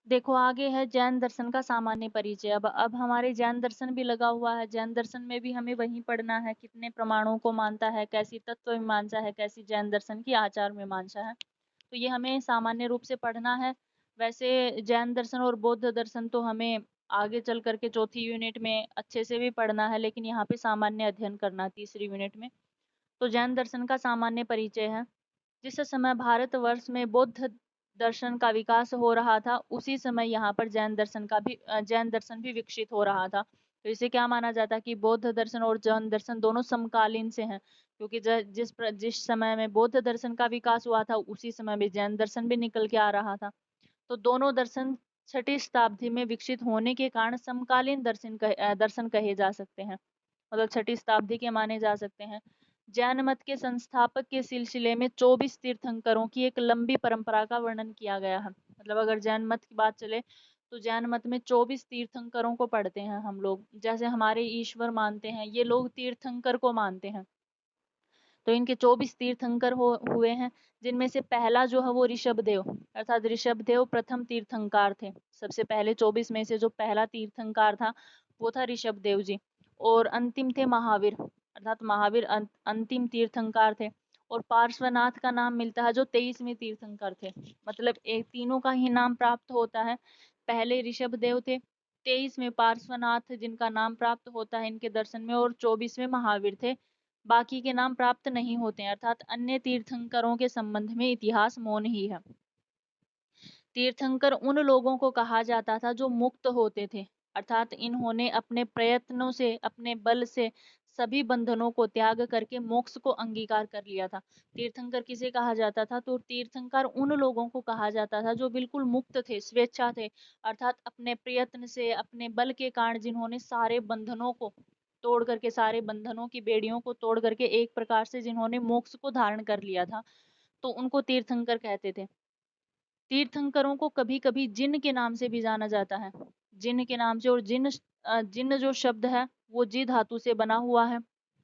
देखो आगे है जैन दर्शन का सामान्य परिचय। अब हमारे जैन दर्शन भी लगा हुआ है। जैन दर्शन में भी हमें वही पढ़ना है, कितने प्रमाणों को मानता है, कैसी तत्व मीमांसा है, कैसी जैन दर्शन की आचार मीमांसा है। तो ये हमें सामान्य रूप से पढ़ना है। वैसे जैन दर्शन और बौद्ध दर्शन तो हमें आगे चल करके चौथी यूनिट में अच्छे से भी पढ़ना है, लेकिन यहाँ पे सामान्य अध्ययन करना है तीसरी यूनिट में। तो जैन दर्शन का सामान्य परिचय है। जिस समय भारतवर्ष में बौद्ध दर्शन का विकास हो रहा था, उसी समय यहाँ पर जैन दर्शन भी विकसित हो रहा था। तो इसे क्या माना जाता है कि बौद्ध दर्शन और जैन दर्शन दोनों समकालीन से हैं, क्योंकि जिस समय में बौद्ध दर्शन का विकास हुआ था, उसी समय में जैन दर्शन भी निकल के आ रहा था। तो दोनों दर्शन छठी शताब्दी में विकसित होने के कारण समकालीन दर्शन कहे जा सकते हैं, मतलब छठी शताब्दी के माने जा सकते हैं। जैन मत के संस्थापक के सिलसिले में 24 तीर्थंकरों की एक लंबी परंपरा का वर्णन किया गया है। मतलब अगर जैन मत की बात चले तो जैन मत में 24 तीर्थंकरों को पढ़ते हैं हम लोग। जैसे हमारे ईश्वर मानते हैं, ये लोग तीर्थंकर को मानते हैं। तो इनके 24 तीर्थंकर हुए हैं, जिनमें से पहला जो है वो ऋषभदेव, अर्थात ऋषभदेव प्रथम तीर्थंकार थे। सबसे पहले 24 में से जो पहला तीर्थंकार था वो था ऋषभदेव जी। और अंतिम थे महावीर, अर्थात महावीर अंतिम तीर्थंकार थे। और पार्श्वनाथ का नाम मिलता है जो 23वें तीर्थंकर थे। मतलब एक तीनों का ही नाम प्राप्त होता है। पहले ऋषभदेव थे, 23वें पार्श्वनाथ जिनका नाम प्राप्त होता है इनके दर्शन में, और 24वें महावीर थे। बाकी के नाम प्राप्त नहीं होते हैं, अर्थात अन्य तीर्थंकरों के संबंध में इतिहास मौन ही है। तीर्थंकर उन लोगों को कहा जाता था जो मुक्त होते थे, अर्थात इन्होंने अपने प्रयत्नों से, अपने बल से सभी बंधनों को त्याग करके मोक्ष को अंगीकार कर लिया था। तीर्थंकर किसे कहा जाता था? तो तीर्थंकर उन लोगों को कहा जाता था जो बिल्कुल मुक्त थे, स्वेच्छा थे, अर्थात अपने प्रयत्न से, अपने बल के कारण जिन्होंने सारे बंधनों को तोड़ करके, सारे बंधनों की बेड़ियों को तोड़ करके एक प्रकार से जिन्होंने मोक्ष को धारण कर लिया था, तो उनको तीर्थंकर कहते थे। तीर्थंकरों को कभी कभी जिन के नाम से भी जाना जाता है, जिन के नाम से। और जिन जो शब्द है वो जी धातु से बना हुआ है,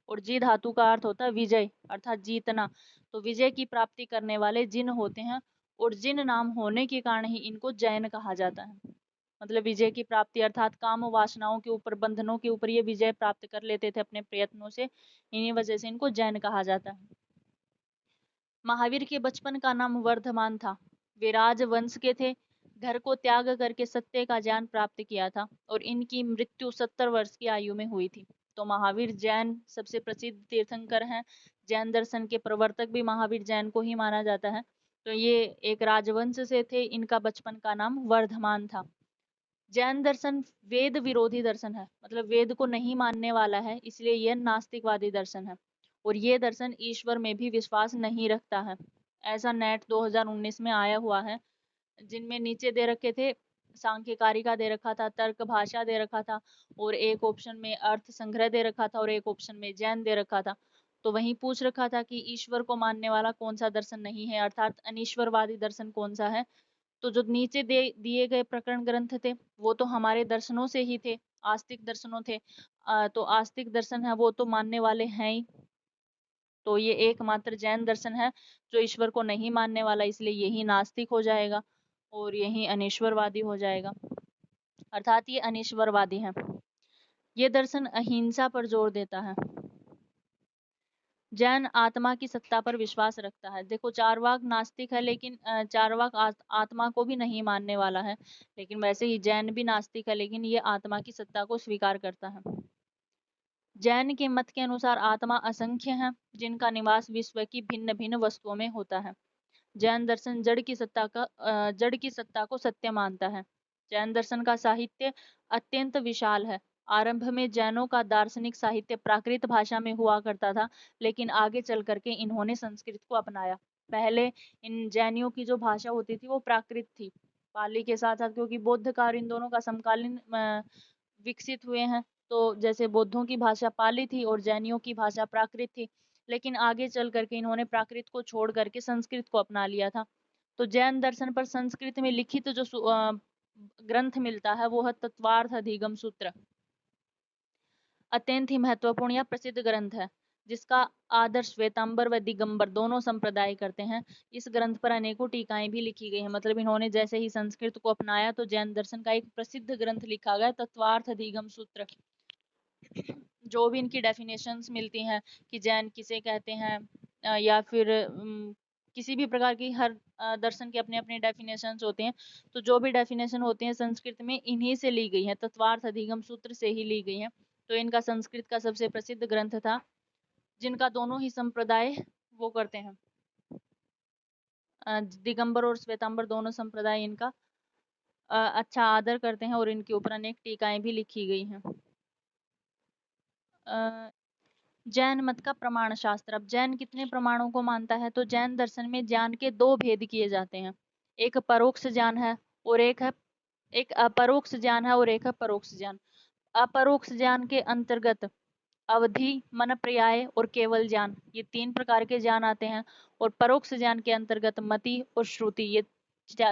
और जी धातु का अर्थ होता है विजय, अर्थात जीतना। तो विजय की प्राप्ति करने वाले जिन होते हैं, और जिन नाम होने के कारण ही इनको जैन कहा जाता है। मतलब विजय की प्राप्ति, अर्थात काम वासनाओं के ऊपर, बंधनों के ऊपर ये विजय प्राप्त कर लेते थे अपने प्रयत्नों से, इन्हीं वजह से इनको जैन कहा जाता है। महावीर के बचपन का नाम वर्धमान था। वे राजवंश के थे। घर को त्याग करके सत्य का ज्ञान प्राप्त किया था, और इनकी मृत्यु 70 वर्ष की आयु में हुई थी। तो महावीर जैन सबसे प्रसिद्ध तीर्थंकर हैं। जैन दर्शन के प्रवर्तक भी महावीर जैन को ही माना जाता है। तो ये एक राजवंश से थे, इनका बचपन का नाम वर्धमान था। जैन दर्शन वेद विरोधी दर्शन है, मतलब वेद को नहीं मानने वाला है, इसलिए यह नास्तिकवादी दर्शन है। और ये दर्शन ईश्वर में भी विश्वास नहीं रखता है। ऐसा नेट 2019 में आया हुआ है, जिनमें नीचे दे रखे थे सांख्य कारिका दे रखा था, तर्क भाषा दे रखा था, और एक ऑप्शन में अर्थ संग्रह दे रखा था, और एक ऑप्शन में जैन दे रखा था। तो वहीं पूछ रखा था कि ईश्वर को मानने वाला कौन सा दर्शन नहीं है, अर्थात अनीश्वरवादी दर्शन कौन सा है। तो जो नीचे दिए गए प्रकरण ग्रंथ थे वो तो हमारे दर्शनों से ही थे, आस्तिक दर्शनों थे। तो आस्तिक दर्शन है वो तो मानने वाले हैं ही। तो ये एकमात्र जैन दर्शन है जो ईश्वर को नहीं मानने वाला, इसलिए यही नास्तिक हो जाएगा और यही अनीश्वरवादी हो जाएगा, अर्थात ये अनीश्वरवादी है। ये दर्शन अहिंसा पर जोर देता है। जैन आत्मा की सत्ता पर विश्वास रखता है। देखो चारवाक नास्तिक है, लेकिन चारवाक आत्मा को भी नहीं मानने वाला है। लेकिन वैसे ही जैन भी नास्तिक है, लेकिन ये आत्मा की सत्ता को स्वीकार करता है। जैन के मत के अनुसार आत्मा असंख्य है, जिनका निवास विश्व की भिन्न भिन्न वस्तुओं में होता है। जैन दर्शन जड़ की सत्ता को सत्य मानता है। जैन दर्शन का साहित्य अत्यंत विशाल है। आरंभ में जैनों का दार्शनिक साहित्य प्राकृत भाषा में हुआ करता था, लेकिन आगे चल करके इन्होंने संस्कृत को अपनाया। पहले इन जैनियों की जो भाषा होती थी वो प्राकृत थी, पाली के साथ साथ, क्योंकि बौद्ध का और इन दोनों का समकालीन विकसित हुए हैं। तो जैसे बौद्धों की भाषा पाली थी और जैनियों की भाषा प्राकृत थी, लेकिन आगे चल करके इन्होंने प्राकृत को छोड़ करके संस्कृत को अपना लिया था। तो जैन दर्शन पर संस्कृत में लिखित जो ग्रंथ मिलता है वो है तत्वार्थ अधिगम सूत्र। अत्यंत ही महत्वपूर्ण या प्रसिद्ध ग्रंथ है। जिसका आदर श्वेतांबर व दिगंबर दोनों संप्रदाय करते हैं। इस ग्रंथ पर अनेकों टीकाएं भी लिखी गई हैं। मतलब इन्होंने जैसे ही संस्कृत को अपनाया तो जैन दर्शन का एक प्रसिद्ध ग्रंथ लिखा गया, तत्वार्थ अधिगम सूत्र। जो भी इनकी डेफिनेशंस मिलती हैं कि जैन किसे कहते हैं, या फिर किसी भी प्रकार की, हर दर्शन के अपने अपने डेफिनेशंस होते हैं। तो जो भी डेफिनेशन होती हैं संस्कृत में इन्हीं से ली गई है, तत्वार्थ अधिगम सूत्र से ही ली गई है। तो इनका संस्कृत का सबसे प्रसिद्ध ग्रंथ था, जिनका दोनों ही संप्रदाय वो करते हैं, दिगंबर और श्वेतांबर दोनों संप्रदाय इनका अच्छा आदर करते हैं, और इनके ऊपर अनेक टीकाएं भी लिखी गई हैं। जैन मत का प्रमाण शास्त्र। अब जैन कितने प्रमाणों को मानता है? तो जैन दर्शन में ज्ञान के दो भेद किए जाते हैं, एक परोक्ष ज्ञान है और एक अपरोक्ष ज्ञान है और एक है परोक्ष ज्ञान। अपरोक्ष ज्ञान के अंतर्गत अवधि, मन पर्याय और केवल ज्ञान, ये तीन प्रकार के ज्ञान आते हैं। और परोक्ष ज्ञान के अंतर्गत मति और श्रुति, ये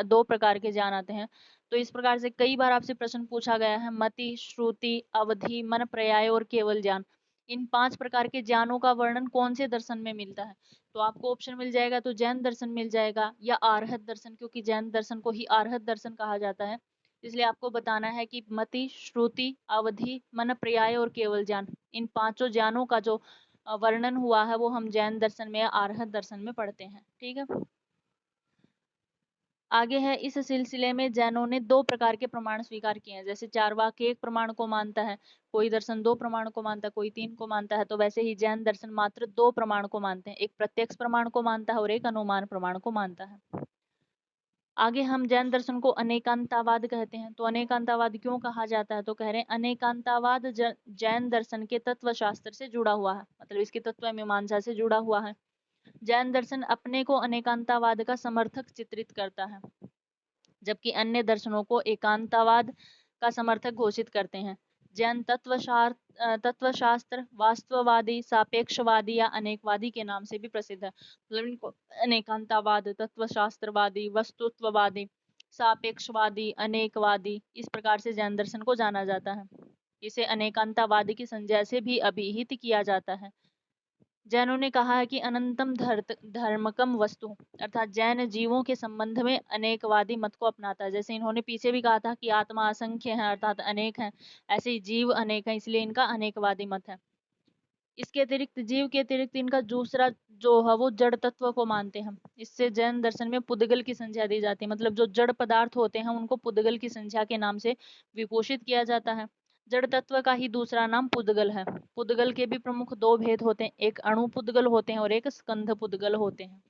दो प्रकार के ज्ञान आते हैं। तो इस प्रकार से कई बार आपसे प्रश्न पूछा गया है, मति, श्रुति, अवधि, मन पर्याय और केवल ज्ञान, इन 5 प्रकार के ज्ञानों का वर्णन कौन से दर्शन में मिलता है? तो आपको ऑप्शन मिल जाएगा, तो जैन दर्शन मिल जाएगा या आर्हत दर्शन, क्योंकि जैन दर्शन को ही आर्हत दर्शन कहा जाता है। इसलिए आपको बताना है कि मति, श्रुति, अवधि, मन पर्याय और केवल ज्ञान, इन पांचों ज्ञानों का जो वर्णन हुआ है वो हम जैन दर्शन में या आर्हत दर्शन में पढ़ते हैं। ठीक है, आगे है, इस सिलसिले में जैनों ने दो प्रकार के प्रमाण स्वीकार किए हैं। जैसे चारवाक एक प्रमाण को मानता है, कोई दर्शन दो प्रमाण को मानता है, कोई तीन को मानता है, तो वैसे ही जैन दर्शन मात्र दो प्रमाण को मानते हैं, एक प्रत्यक्ष प्रमाण को मानता है और एक अनुमान प्रमाण को मानता है। आगे हम जैन दर्शन को अनेकांतवाद कहते हैं। तो अनेकांतवाद क्यों कहा जाता है? तो कह रहे हैं अनेकांतवाद जैन दर्शन के तत्व शास्त्र से जुड़ा हुआ है, मतलब इसकी तत्व मीमांसा से जुड़ा हुआ है। जैन दर्शन अपने को अनेकांतवाद का समर्थक चित्रित करता है, जबकि अन्य दर्शनों को एकांतवाद का समर्थक घोषित करते हैं। जैन तत्वशास्त्र वास्तववादी, सापेक्षवादी या अनेकवादी के नाम से भी प्रसिद्ध है। मतलब इनको अनेकांतवाद, तत्वशास्त्रवादी, वस्तुत्ववादी, सापेक्षवादी, अनेकवादी, इस प्रकार से जैन दर्शन को जाना जाता है। इसे अनेकांतवादी की संज्ञा से भी अभिहित किया जाता है। जैनों ने कहा है कि अनंतम धर्मकम वस्तु, अर्थात जैन जीवों के संबंध में अनेकवादी मत को अपनाता है। जैसे इन्होंने पीछे भी कहा था कि आत्मा असंख्य है, अर्थात अनेक है, ऐसे ही जीव अनेक है, इसलिए इनका अनेकवादी मत है। इसके अतिरिक्त, जीव के अतिरिक्त इनका दूसरा जो है वो जड़ तत्व को मानते हैं। इससे जैन दर्शन में पुद्गल की संज्ञा दी जाती है, मतलब जो जड़ पदार्थ होते हैं उनको पुद्गल की संज्ञा के नाम से विभूषित किया जाता है। जड़ तत्व का ही दूसरा नाम पुद्गल है। पुद्गल के भी प्रमुख दो भेद होते हैं, एक अणु पुद्गल होते हैं और एक स्कंध पुद्गल होते हैं।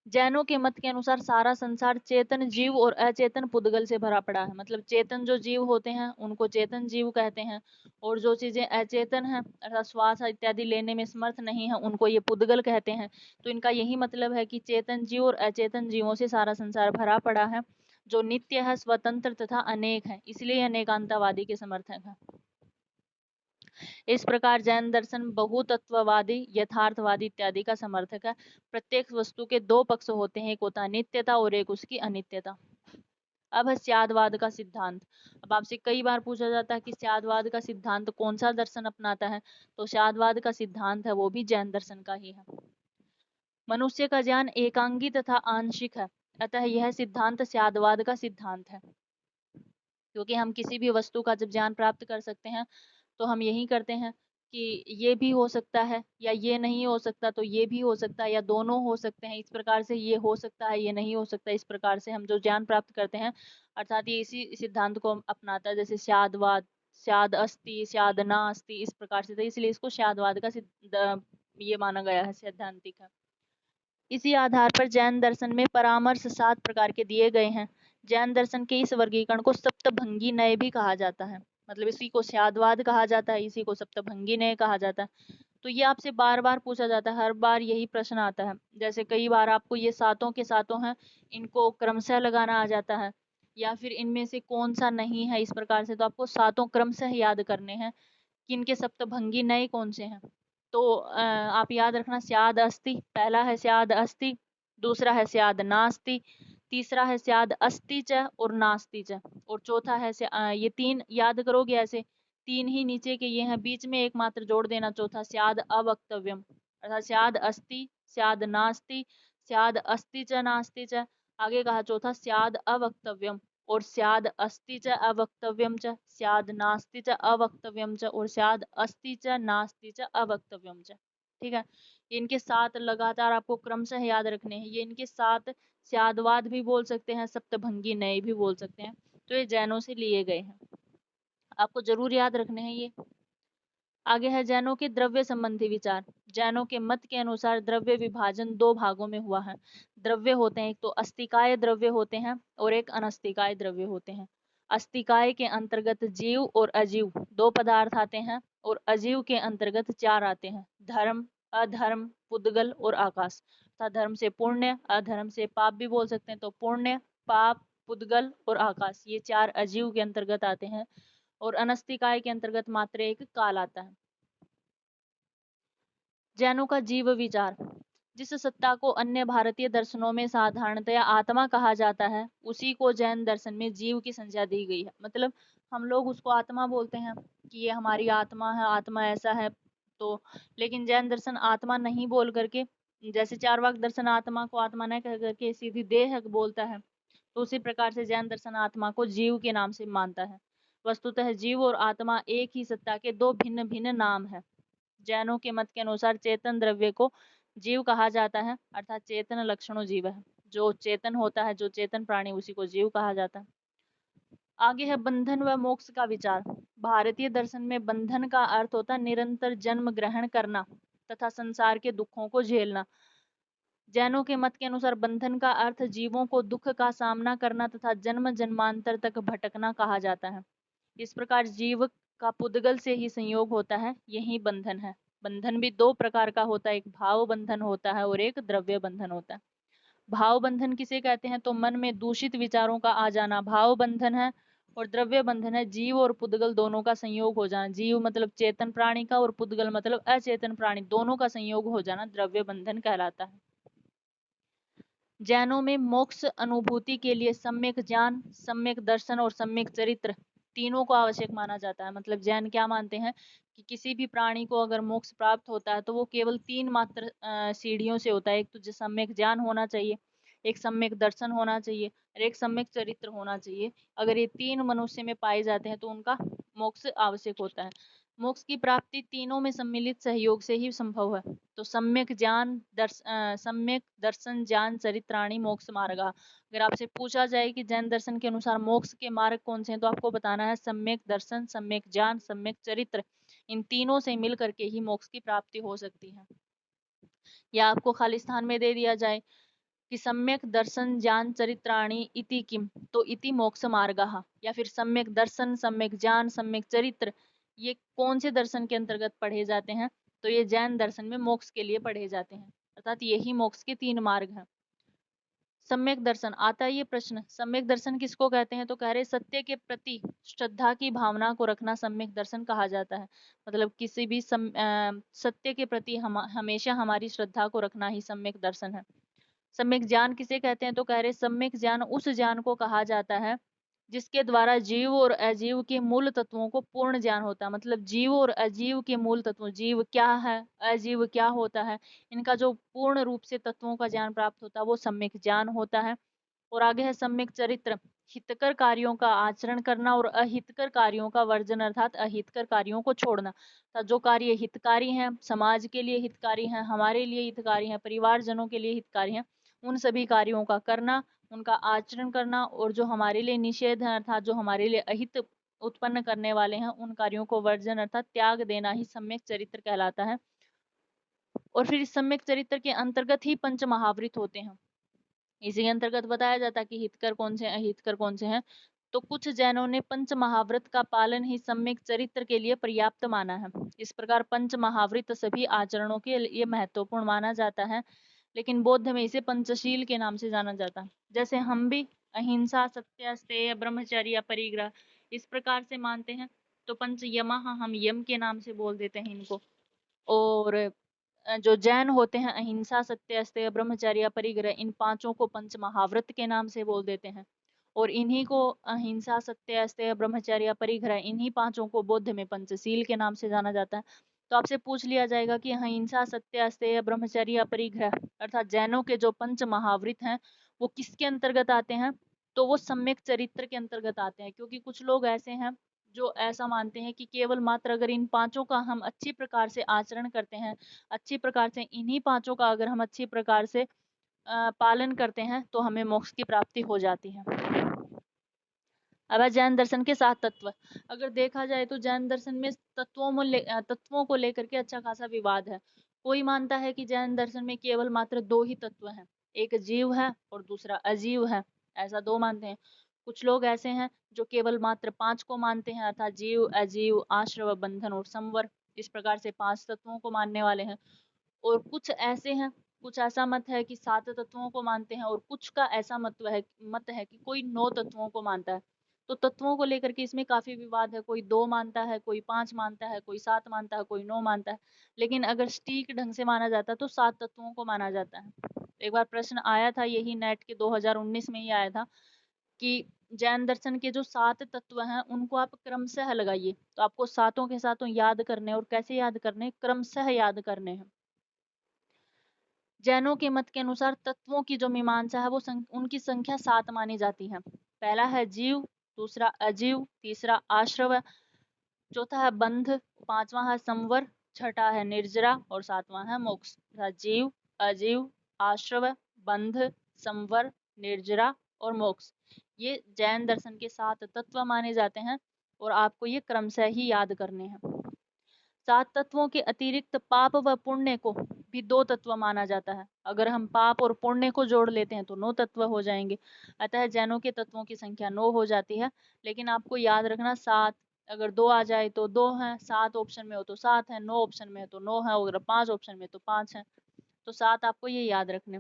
जैनों के मत के अनुसार सारा संसार चेतन जीव और अचेतन पुद्गल से भरा पड़ा है। मतलब चेतन जो जीव होते हैं उनको चेतन जीव कहते हैं, और जो चीजें अचेतन हैं अर्थात श्वास इत्यादि लेने में समर्थ नहीं है उनको ये पुद्गल कहते हैं। तो इनका यही मतलब है कि चेतन जीव और अचेतन जीवों से सारा संसार भरा पड़ा है, जो नित्य है, स्वतंत्र तथा अनेक है, इसलिए अनेकांतवादी के समर्थक है। इस प्रकार जैन दर्शन बहुतत्ववादी, यथार्थवादी इत्यादि का समर्थक है। प्रत्येक वस्तु के दो पक्ष होते हैं, एक होता है नित्यता और एक उसकी अनित्यता। अब है स्यादवाद का सिद्धांत। अब आपसे कई बार पूछा जाता है कि स्यादवाद का सिद्धांत कौन सा दर्शन अपनाता है? तो स्यादवाद का सिद्धांत है वो भी जैन दर्शन का ही है। मनुष्य का ज्ञान एकांगी तथा आंशिक है, अतः यह सिद्धांत स्यादवाद का सिद्धांत है। क्योंकि हम किसी भी वस्तु का जब ज्ञान प्राप्त कर सकते हैं तो हम यही करते हैं कि ये भी हो सकता है या ये नहीं हो सकता, तो ये भी हो सकता है या दोनों हो सकते हैं, इस प्रकार से ये हो सकता है ये नहीं हो सकता, इस प्रकार से हम जो ज्ञान प्राप्त करते हैं, अर्थात ये इसी सिद्धांत को अपनाता है। जैसे स्यादवाद, स्याद अस्ति, स्याद ना अस्ति, इस प्रकार से, तो इसलिए इसको स्यादवाद का ये माना गया है, सैद्धांतिक है। इसी आधार पर जैन दर्शन में परामर्श 7 प्रकार के दिए गए हैं। जैन दर्शन के इस वर्गीकरण को सप्तभंगी नय भी कहा जाता है। मतलब इसी को स्यादवाद कहा जाता है, इसी को सप्तभंगी नय कहा जाता है। तो ये आपसे बार बार पूछा जाता है, हर बार यही प्रश्न आता है। जैसे कई बार आपको ये सातों के सातों हैं, इनको क्रमशः लगाना आ जाता है, या फिर इनमें से कौन सा नहीं है, इस प्रकार से। तो आपको सातों क्रमशः याद करने हैं कि इनके सप्तभंगी नय कौन से हैं। तो आप याद रखना, स्याद अस्ति, पहला है स्याद अस्ति, दूसरा है स्याद नास्ति, तीसरा है स्याद अस्ति च और नास्ति च, और चौथा है ये तीन याद करोगे ऐसे तीन ही नीचे के ये हैं, बीच में एक मात्र जोड़ देना, चौथा स्याद अवक्तव्यम, अर्थात स्याद अस्ति, स्याद नास्ति, स्याद अस्ति च नास्ति च। आगे कहा चौथा स्याद अवक्तव्यम, और स्याद अस्ति च अवक्तव्यम च, स्याद नास्ति च अवक्तव्यम च, और स्याद अस्ति च नास्ति च अवक्तव्यम च। ठीक है, इनके साथ लगातार आपको क्रमशः याद रखने हैं। ये इनके साथ स्यादवाद भी बोल सकते हैं, सप्तभंगी नए भी बोल सकते हैं। तो ये जैनों से लिए गए हैं, आपको जरूर याद रखने हैं ये। आगे है जैनों के द्रव्य संबंधी विचार। जैनों के मत के अनुसार द्रव्य विभाजन दो भागों में हुआ है। द्रव्य होते हैं, एक तो अस्तिकाय द्रव्य होते हैं और एक अनस्तिकाय द्रव्य होते हैं। अस्तिकाय के अंतर्गत जीव और अजीव दो पदार्थ आते हैं, और अजीव के अंतर्गत चार आते हैं, धर्म, अधर्म, पुद्गल और आकाश। अर्थात धर्म से पुण्य, अधर्म से पाप भी बोल सकते हैं। तो पुण्य, पाप, पुद्गल और आकाश, ये चार अजीव के अंतर्गत आते हैं, और अनस्तिकाय के अंतर्गत मात्र एक काल आता है। जैनों का जीव विचार। जिस सत्ता को अन्य भारतीय दर्शनों में साधारणतया आत्मा कहा जाता है, उसी को जैन दर्शन में जीव की संज्ञा दी गई है। मतलब हम लोग उसको आत्मा बोलते हैं कि ये हमारी आत्मा है, आत्मा ऐसा है। तो लेकिन जैन दर्शन आत्मा नहीं बोल करके, जैसे चार्वाक दर्शन आत्मा को आत्मा न कह करके सीधी देह बोलता है, तो उसी प्रकार से जैन दर्शन आत्मा को जीव के नाम से मानता है। वस्तुतः जीव और आत्मा एक ही सत्ता के दो भिन्न भिन्न नाम है। जैनों के मत के अनुसार चेतन द्रव्य को जीव कहा जाता है, अर्थात चेतन लक्षणों जीव है। जो चेतन होता है, जो चेतन प्राणी, उसी को जीव कहा जाता है। आगे है बंधन व मोक्ष का विचार। भारतीय दर्शन में बंधन का अर्थ होता है निरंतर जन्म ग्रहण करना तथा संसार के दुखों को झेलना। जैनों के मत के अनुसार बंधन का अर्थ जीवों को दुख का सामना करना तथा जन्म जन्मांतर तक भटकना कहा जाता है। इस प्रकार जीव का पुद्गल से ही संयोग होता है, यही बंधन है। बंधन भी दो प्रकार का होता है, एक भाव बंधन होता है और एक द्रव्य बंधन होता है। भाव बंधन किसे कहते हैं? तो मन में दूषित विचारों का आ जाना भाव बंधन है, और द्रव्य बंधन है जीव और पुद्गल दोनों का संयोग हो जाना। जीव मतलब चेतन प्राणी का, और पुद्गल मतलब अचेतन प्राणी, दोनों का संयोग हो जाना द्रव्य बंधन कहलाता है। जैनों में मोक्ष अनुभूति के लिए सम्यक ज्ञान, सम्यक दर्शन और सम्यक चरित्र तीनों को आवश्यक माना जाता है। मतलब जैन क्या मानते हैं कि किसी भी प्राणी को अगर मोक्ष प्राप्त होता है तो वो केवल तीन मात्र सीढ़ियों से होता है। एक तो सम्यक ज्ञान होना चाहिए, एक सम्यक दर्शन होना चाहिए, और एक सम्यक चरित्र होना चाहिए। अगर ये तीन मनुष्य में पाए जाते हैं तो उनका मोक्ष आवश्यक होता है। मोक्ष की प्राप्ति तीनों में सम्मिलित सहयोग से ही संभव है। तो सम्यक सम्यक दर्शन ज्ञान चरित्राणी मोक्ष मार्ग। अगर आपसे पूछा जाए कि जैन दर्शन के अनुसार मोक्ष के मार्ग कौन से हैं, तो आपको बताना है सम्यक दर्शन, सम्यक ज्ञान, सम्यक चरित्र। इन तीनों से मिल करके ही मोक्ष की प्राप्ति हो सकती है। या आपको खाली स्थान में दे दिया जाए कि सम्यक दर्शन ज्ञान चरित्राणी इति किम, तो इति मोक्ष मार्गः। या फिर सम्यक दर्शन, सम्यक ज्ञान, सम्यक चरित्र, ये कौन से दर्शन के अंतर्गत पढ़े जाते हैं? तो ये जैन दर्शन में मोक्ष के लिए पढ़े जाते हैं, अर्थात यही मोक्ष के तीन मार्ग हैं। सम्यक दर्शन आता है ये प्रश्न, सम्यक दर्शन किसको कहते हैं? तो कह रहे सत्य के प्रति श्रद्धा की भावना को रखना सम्यक दर्शन कहा जाता है। मतलब किसी भी सत्य के प्रति हमेशा हमारी श्रद्धा को रखना ही सम्यक दर्शन है। सम्यक ज्ञान किसे कहते हैं? तो कह रहे सम्यक ज्ञान उस ज्ञान को कहा जाता है जिसके द्वारा जीव और अजीव के मूल तत्वों को पूर्ण ज्ञान होता है। मतलब जीव और अजीव के मूल तत्व, जीव क्या है, अजीव क्या होता है, इनका जो पूर्ण रूप से तत्वों का ज्ञान प्राप्त होता है वो सम्यक ज्ञान होता है। और आगे है सम्यक चरित्र, हितकर कार्यों का आचरण करना और अहितकर कार्यों का वर्जन, अर्थात अहितकर कार्यों को छोड़ना। तो जो कार्य हितकारी हैं, समाज के लिए हितकारी हैं, हमारे लिए हितकारी हैं, परिवारजनों के लिए हितकारी हैं, उन सभी कार्यों का करना, उनका आचरण करना, और जो हमारे लिए निषेध है अर्थात जो हमारे लिए अहित उत्पन्न करने वाले हैं, उन कार्यों को वर्जन अर्थात त्याग देना ही सम्यक चरित्र कहलाता है। और फिर इस सम्यक चरित्र के अंतर्गत ही पंच महावृत होते हैं। इसी के अंतर्गत बताया जाता है कि हितकर कौन से हैं, अहितकर कौन से हैं। तो कुछ जैनों ने पंच महावृत का पालन ही सम्यक चरित्र के लिए पर्याप्त माना है। इस प्रकार पंच महावृत सभी आचरणों के लिए महत्वपूर्ण माना जाता है, लेकिन बौद्ध में इसे पंचशील के नाम से जाना जाता है। जैसे हम भी अहिंसा, सत्य, अस्तेय, ब्रह्मचर्य, परिग्रह इस प्रकार से मानते हैं, तो पंच यमः हम यम के नाम से बोल देते हैं इनको। और जो जैन होते हैं अहिंसा, सत्य, अस्तेय, ब्रह्मचर्य, परिग्रह, इन पांचों को पंच महाव्रत के नाम से बोल देते हैं। और इन्हीं को अहिंसा, सत्य, अस्तेय, ब्रह्मचर्य, परिग्रह, इन्हीं पांचों को बौद्ध में पंचशील के नाम से जाना जाता है। तो आपसे पूछ लिया जाएगा कि अहिंसा, सत्य, अस्तेय, ब्रह्मचर्य, परिग्रह अर्थात जैनों के जो पंच महावृत हैं वो किसके अंतर्गत आते हैं? तो वो सम्यक चरित्र के अंतर्गत आते हैं, क्योंकि कुछ लोग ऐसे हैं जो ऐसा मानते हैं कि केवल मात्र अगर इन पांचों का हम अच्छी प्रकार से आचरण करते हैं, अच्छी प्रकार से इन्हीं पांचों का अगर हम अच्छी प्रकार से पालन करते हैं तो हमें मोक्ष की प्राप्ति हो जाती है। अब है जैन दर्शन के 7 तत्व। अगर देखा जाए तो जैन दर्शन में तत्वों को लेकर के अच्छा खासा विवाद है। कोई मानता है कि जैन दर्शन में केवल मात्र 2 ही तत्व हैं, एक जीव है और दूसरा अजीव है, ऐसा 2 मानते हैं। कुछ लोग ऐसे हैं जो केवल मात्र 5 को मानते हैं, अर्थात जीव, अजीव, आश्रव, बंधन और संवर। इस प्रकार से 5 तत्वों को मानने वाले हैं। और कुछ ऐसे हैं, कुछ ऐसा मत है कि 7 तत्वों को मानते हैं, और कुछ का ऐसा मत है कि कोई 9 तत्वों को मानता है। तो तत्वों को लेकर के इसमें काफी विवाद है, कोई 2 मानता है, कोई 5 मानता है, कोई 7 मानता है, कोई 9 मानता है। लेकिन अगर सटीक ढंग से माना जाता है तो 7 तत्वों को माना जाता है। एक बार प्रश्न आया था, यही नेट के 2019 में ही आया था कि जैन दर्शन के जो 7 तत्व हैं उनको आप क्रमशः लगाइए। तो आपको सातों के सातों याद करने, और कैसे याद करने? क्रमशः याद करने हैं। जैनों के मत के अनुसार तत्वों की जो मीमांसा है वो उनकी संख्या 7 मानी जाती है। पहला है जीव, दूसरा अजीव, तीसरा आश्रव, चौथा है बंध, पांचवा है संवर, छठा है निर्जरा और सातवां है मोक्ष। जीव, अजीव, आश्रव, बंध, संवर, निर्जरा और मोक्ष, ये जैन दर्शन के 7 तत्व माने जाते हैं, और आपको ये क्रमशः ही याद करने हैं। 7 तत्वों के अतिरिक्त पाप व पुण्य को भी 2 तत्व माना जाता है। अगर हम पाप और पुण्य को जोड़ लेते हैं तो 9 तत्व हो जाएंगे। अतः जैनों के तत्वों की संख्या 9 हो जाती है। लेकिन आपको याद रखना 7, अगर 2 आ जाए तो 2 है, 7 ऑप्शन में हो तो 7 है, 9 ऑप्शन में है तो 9 है, और 5 ऑप्शन में तो 5 है। तो 7 आपको ये याद रखने।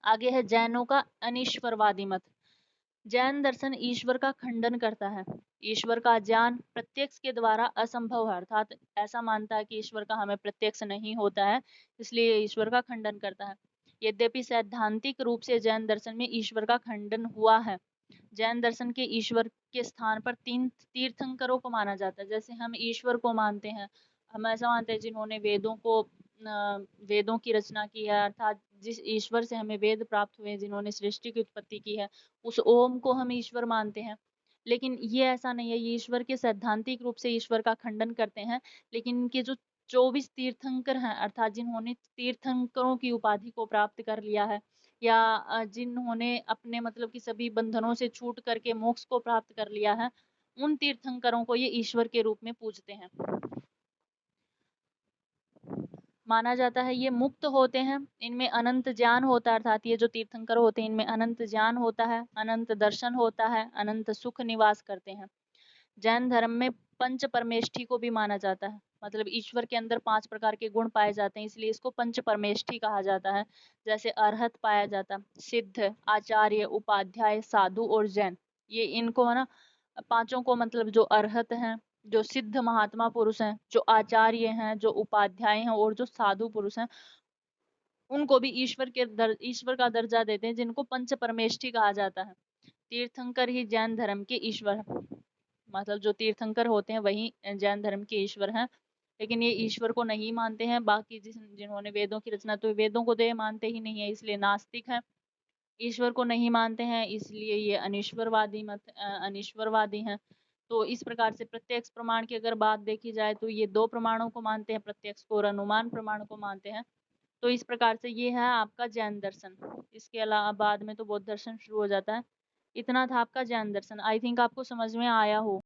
आगे है जैनों का अनीश्वरवादी मत। जैन दर्शन ईश्वर का खंडन करता है। ईश्वर का ज्ञान प्रत्यक्ष के द्वारा असंभव है, अर्थात ऐसा मानता है कि ईश्वर का हमें प्रत्यक्ष नहीं होता है, इसलिए ईश्वर का खंडन करता है। यद्यपि सैद्धांतिक रूप से जैन दर्शन में ईश्वर का खंडन हुआ है। जैन दर्शन के ईश्वर के स्थान पर 3 तीर्थंकरों को माना जाता है। जैसे हम ईश्वर को मानते हैं, हम ऐसा मानते हैं जिन्होंने वेदों की रचना की है, अर्थात जिस ईश्वर से हमें वेद प्राप्त हुए, जिन्होंने सृष्टि की उत्पत्ति की है, उस ओम को हम ईश्वर मानते हैं। लेकिन ये ऐसा नहीं है, ये ईश्वर के सैद्धांतिक रूप से ईश्वर का खंडन करते हैं। लेकिन इनके जो 24 तीर्थंकर हैं, अर्थात जिन्होंने तीर्थंकरों की उपाधि को प्राप्त कर लिया है, या जिन्होंने अपने मतलब कि सभी बंधनों से छूट करके मोक्ष को प्राप्त कर लिया है, उन तीर्थंकरों को ये ईश्वर के रूप में पूजते हैं। माना जाता है ये मुक्त होते हैं, इनमें अनंत ज्ञान होता है, अर्थात ये जो तीर्थंकर होते हैं इनमें अनंत ज्ञान होता है, अनंत दर्शन होता है, अनंत सुख निवास करते हैं। जैन धर्म में पंच परमेष्ठी को भी माना जाता है, मतलब ईश्वर के अंदर 5 प्रकार के गुण पाए जाते हैं, इसलिए इसको पंच परमेष्ठी कहा जाता है। जैसे अरहत पाया जाता, सिद्ध, आचार्य, उपाध्याय, साधु और जैन, ये इनको है ना, पांचों को, मतलब जो अरहत हैं, जो सिद्ध महात्मा पुरुष हैं, जो आचार्य हैं, जो उपाध्याय हैं और जो साधु पुरुष हैं, उनको भी ईश्वर का दर्जा देते हैं, जिनको पंच परमेष्ठी कहा जाता है। तीर्थंकर ही जैन धर्म के ईश्वर है, मतलब जो तीर्थंकर होते हैं वही जैन धर्म के ईश्वर हैं। लेकिन ये ईश्वर को नहीं मानते हैं, बाकी जिन्होंने वेदों की रचना, तो वेदों को तो ये मानते ही नहीं है, इसलिए नास्तिक है। ईश्वर को नहीं मानते हैं, इसलिए ये अनिश्वरवादी हैं। तो इस प्रकार से प्रत्यक्ष प्रमाण की अगर बात देखी जाए तो ये 2 प्रमाणों को मानते हैं, प्रत्यक्ष को और अनुमान प्रमाण को मानते हैं। तो इस प्रकार से ये है आपका जैन दर्शन। इसके अलावा बाद में तो बौद्ध दर्शन शुरू हो जाता है। इतना था आपका जैन दर्शन। आई थिंक आपको समझ में आया हो।